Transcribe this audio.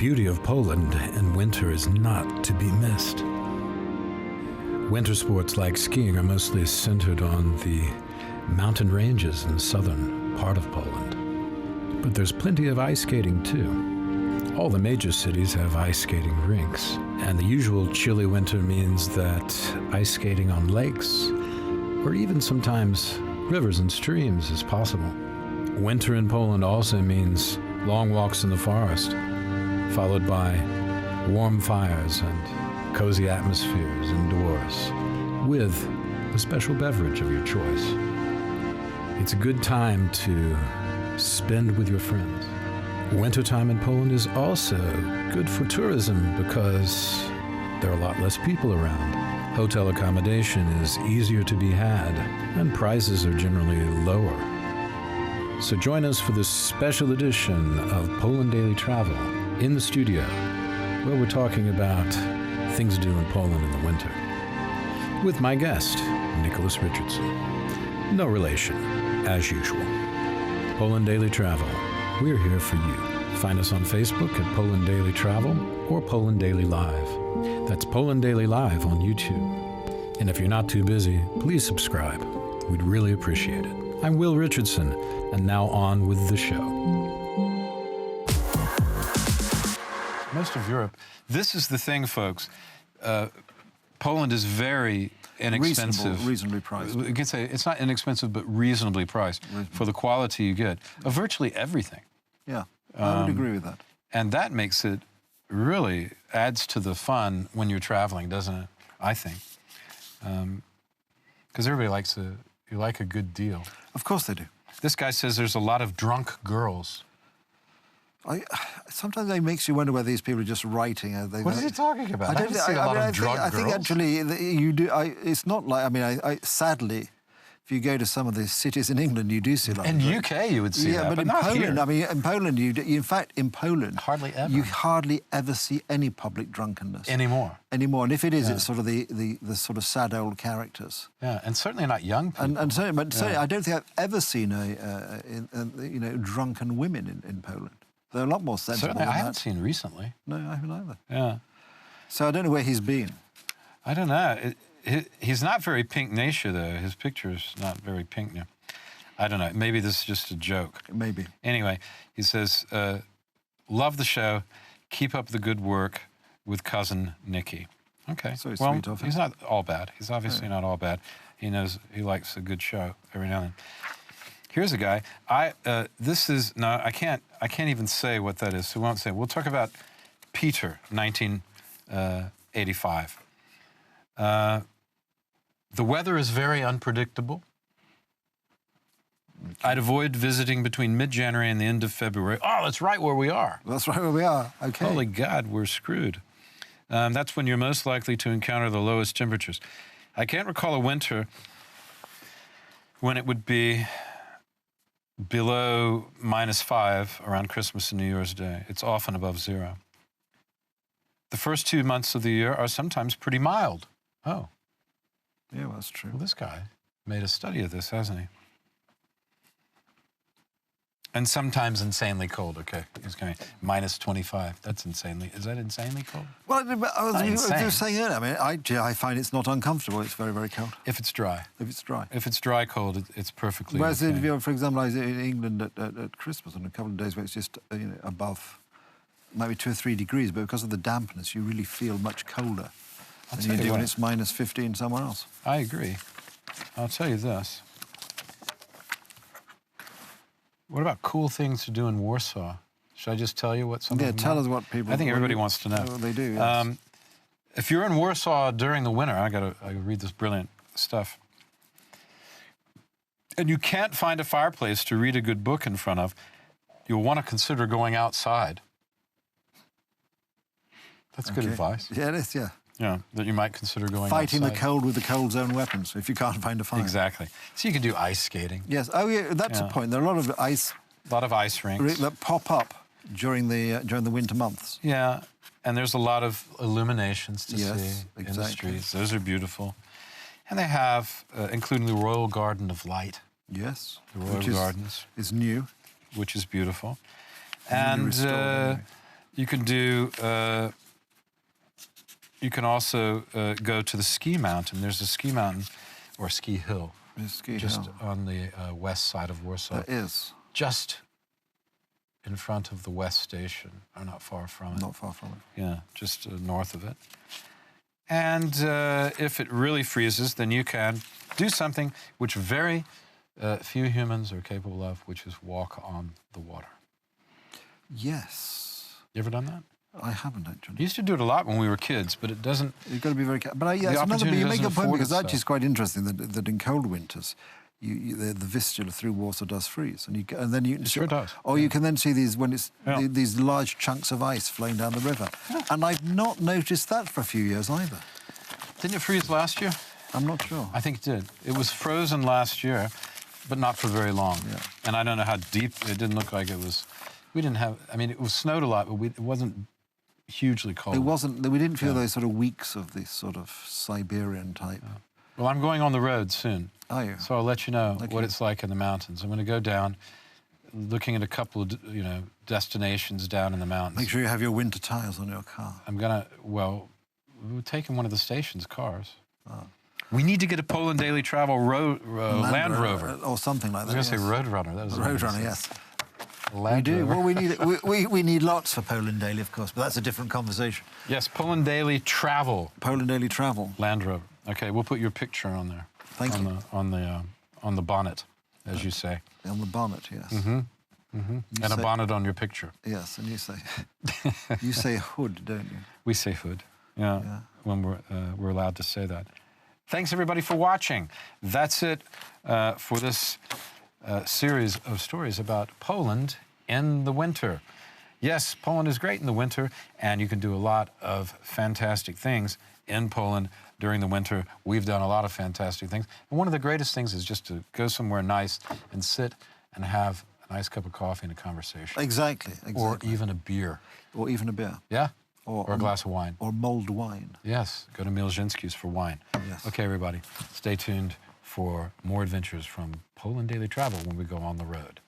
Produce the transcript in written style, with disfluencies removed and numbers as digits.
beauty of Poland in winter is not to be missed. Winter sports like skiing are mostly centered on the mountain ranges in the southern part of Poland. But there's plenty of ice skating too. All the major cities have ice skating rinks, and the usual chilly winter means that ice skating on lakes, or even sometimes rivers and streams, is possible. Winter in Poland also means long walks in the forest, followed by warm fires and cozy atmospheres indoors, with a special beverage of your choice. It's a good time to spend with your friends. Wintertime in Poland is also good for tourism because there are a lot less people around. Hotel accommodation is easier to be had, and prices are generally lower. So join us for this special edition of Poland Daily Travel in the studio, where we're talking about things to do in Poland in the winter, with my guest, Nicholas Richardson. No relation, as usual. Poland Daily Travel. We're here for you. Find us on Facebook at Poland Daily Travel or Poland Daily Live. That's Poland Daily Live on YouTube. And if you're not too busy, please subscribe. We'd really appreciate it. I'm Will Richardson, and now on with the show. Most of Europe, this is the thing, folks. Poland is very inexpensive. Reasonably priced. You can say it's not inexpensive, but reasonably priced for the quality you get of virtually everything. Yeah, I would agree with that. And that makes it really adds to the fun when you're traveling, doesn't it? I think. Because everybody likes you like a good deal. Of course they do. This guy says there's a lot of drunk girls. Sometimes it makes you wonder whether these people are just writing. What is he talking about? I think actually you do. It's not like, I sadly, if you go to some of the cities in England, you do see a lot. In UK, you would see that, but in not Poland, here. in Poland, in fact, in Poland, hardly ever. You hardly ever see any public drunkenness anymore. And if it is, it's sort of the sort of sad old characters. Yeah, and certainly not young people. And certainly, I don't think I've ever seen drunken women in Poland. They're a lot more sensible. Certainly, I haven't seen recently. No, I haven't either. Yeah. So I don't know where he's been. I don't know. He's not very pink nature, though. His picture's not very pink now. I don't know. Maybe this is just a joke. Maybe. Anyway, he says, love the show. Keep up the good work with cousin Nicky. Okay. So well, sweet of him. He's not all bad. He's obviously not all bad. He knows he likes a good show every now and then. Here's a guy. I can't even say what that is, so we won't say. We'll talk about Peter, 1985. The weather is very unpredictable. Okay. I'd avoid visiting between mid-January and the end of February. Oh, that's right where we are. That's right where we are. Okay. Holy God, we're screwed. That's when you're most likely to encounter the lowest temperatures. I can't recall a winter when it would be below -5 around Christmas and New Year's Day. It's often above 0. The first 2 months of the year are sometimes pretty mild. Oh. Yeah, well, that's true. Well, this guy made a study of this, hasn't he? And sometimes insanely cold. Okay, he's going -25. That's insanely. Is that insanely cold? Well, I was just saying earlier. I find it's not uncomfortable. It's very, very cold. If it's dry. If it's dry. If it's dry cold, it's perfectly. Whereas, okay. For example, I was in England at Christmas on a couple of days where it's just above maybe 2 or 3 degrees, but because of the dampness, you really feel much colder than you do when it's -15 somewhere else. I agree. I'll tell you this. What about cool things to do in Warsaw? Should I just tell you what some of them tell are? us what people... I think everybody wants to know. They do, yes. If you're in Warsaw during the winter, I gotta read this brilliant stuff, and you can't find a fireplace to read a good book in front of, you'll want to consider going outside. That's good advice. Yeah, it is, yeah. Yeah, that you might consider going Fighting outside. the cold with the cold's own weapons, if you can't find a fire. Exactly. So you can do ice skating. Yes. Oh, yeah, that's a point. There are a lot of ice rinks that pop up during the winter months. Yeah, and there's a lot of illuminations to see exactly. in the streets. Those are beautiful. And they have, including the Royal Garden of Light. Yes. The Royal Gardens. Is new. Which is beautiful. And You can do. You can also go to the ski mountain. There's a ski mountain or ski hill just on the west side of Warsaw. There is. Just in front of the West Station, or not far from it. Not far from it. Yeah, just north of it. And if it really freezes, then you can do something which very few humans are capable of, which is walk on the water. Yes. You ever done that? I haven't actually. We used to do it a lot when we were kids, but it doesn't. You've got to be very careful. But yeah, but you make a point because actually it's quite interesting that in cold winters, the Vistula through Warsaw does freeze, and then you it sure does. Or you can then see these when it's these large chunks of ice flowing down the river, and I've not noticed that for a few years either. Didn't it freeze last year? I'm not sure. I think it did. It was frozen last year, but not for very long. Yeah. And I don't know how deep. It didn't look like it was. We didn't have. I mean, it was snowed a lot, but it wasn't hugely cold. It wasn't. We didn't feel those sort of weeks of this sort of Siberian type. Yeah. Well, I'm going on the road soon. Are you? So I'll let you know what it's like in the mountains. I'm going to go down, looking at a couple of destinations down in the mountains. Make sure you have your winter tires on your car. I'm gonna. Well, we're taking one of the station's cars. Oh. We need to get a Poland Daily Travel Land Rover or something like that. I was going to say Roadrunner. That was Roadrunner, yes. Land we do. Rover. Well, we need lots for Poland Daily, of course, but that's a different conversation. Yes, Poland Daily Travel. Poland Daily Travel. Land Rover. Okay, we'll put your picture on there. Thank you. On the bonnet, as you say. On the bonnet, yes. Mm-hmm. Mm-hmm. And a bonnet on your picture. Yes, and you say hood, don't you? We say hood. Yeah. When we're allowed to say that. Thanks everybody for watching. That's it for this series of stories about Poland in the winter. Yes, Poland is great in the winter, and you can do a lot of fantastic things in Poland during the winter. We've done a lot of fantastic things. And one of the greatest things is just to go somewhere nice and sit and have a nice cup of coffee and a conversation. Exactly. Or even a beer. Or even a beer. Yeah? Or a glass of wine. Or mulled wine. Yes, go to Milzinski's for wine. Yes. Okay, everybody, stay tuned for more adventures from Poland Daily Travel when we go on the road.